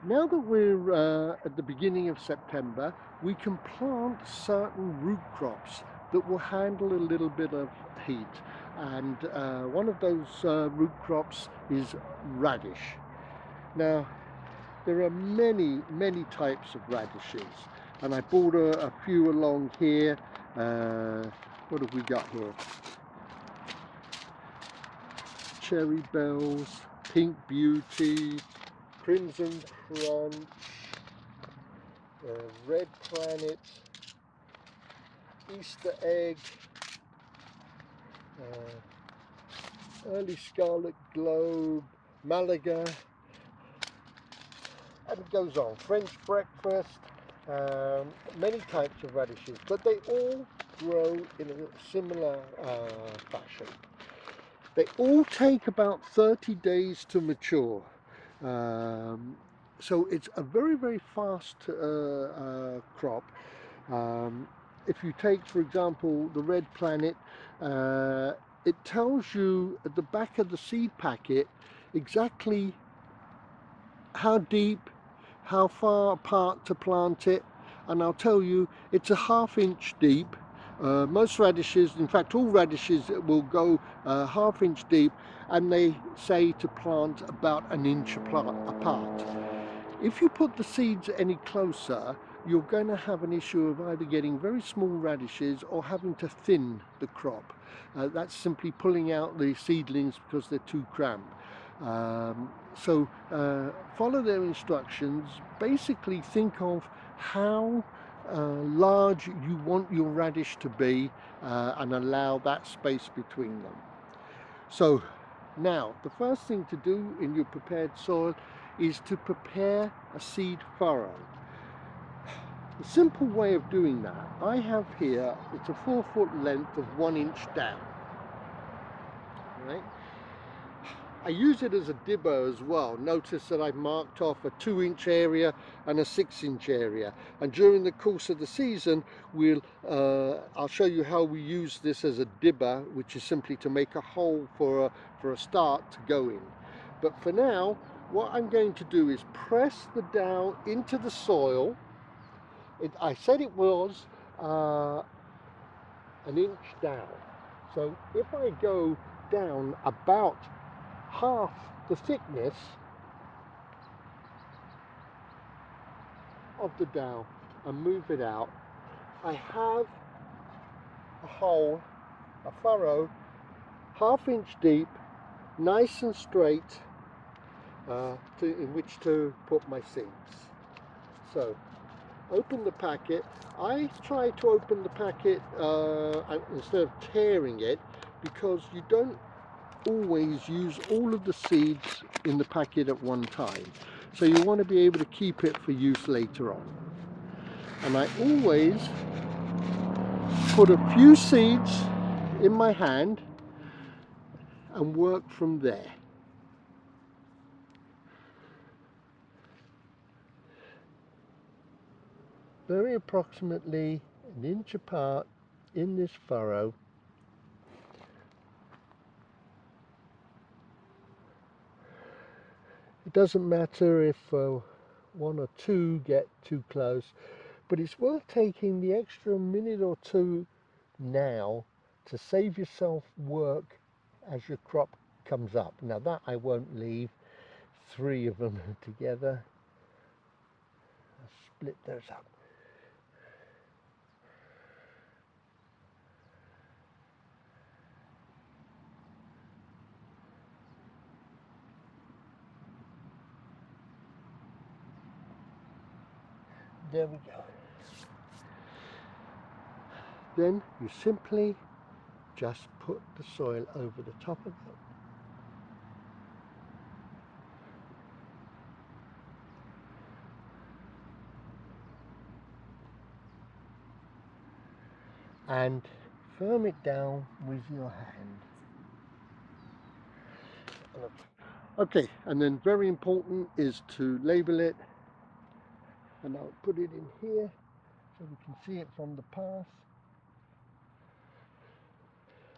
Now that we're at the beginning of September, we can plant certain root crops that will handle a little bit of heat. And one of those root crops is radish. Now, there are many types of radishes, and I brought a few along here. What have we got here? Cherry bells, pink beauty, crimson crunch, red planet, Easter egg, early scarlet globe, Malaga, and it goes on. French breakfast, many types of radishes, but they all grow in a similar fashion. They all take about 30 days to mature. So it's a very fast crop. If you take, for example, the red planet, it tells you at the back of the seed packet exactly how deep, how far apart to plant it, and I'll tell you it's a ½ inch deep. Most radishes, in fact all radishes, will go ½ inch deep, and they say to plant about 1 inch apart. If you put the seeds any closer, you're going to have an issue of either getting very small radishes or having to thin the crop. That's simply pulling out the seedlings because they're too cramped. So follow their instructions. Basically think of how large you want your radish to be, and allow that space between them. So now the first thing to do in your prepared soil is to prepare a seed furrow. The simple way of doing that, I have here, it's a 4-foot length of 1 inch down. Right? I use it as a dibber as well. Notice that I've marked off a 2-inch area and a 6-inch area, and during the course of the season I'll show you how we use this as a dibber, which is simply to make a hole for a start to go in. But for now, what I'm going to do is press the dowel into the soil. I said it was 1 inch down, so if I go down about half the thickness of the dowel and move it out, I have a hole, a furrow, ½ inch deep, nice and straight, in which to put my seeds. So open the packet. I try to open the packet instead of tearing it, because you don't always use all of the seeds in the packet at one time, so you want to be able to keep it for use later on. And I always put a few seeds in my hand and work from there. Very approximately 1 inch apart in this furrow. It doesn't matter if one or two get too close, but it's worth taking the extra minute or two now to save yourself work as your crop comes up. Now that I won't leave 3 of them together. I'll split those up. There we go. Then you simply just put the soil over the top of it. And firm it down with your hand. Okay, and then very important is to label it, and I'll put it in here so we can see it from the path.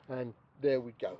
And there we go.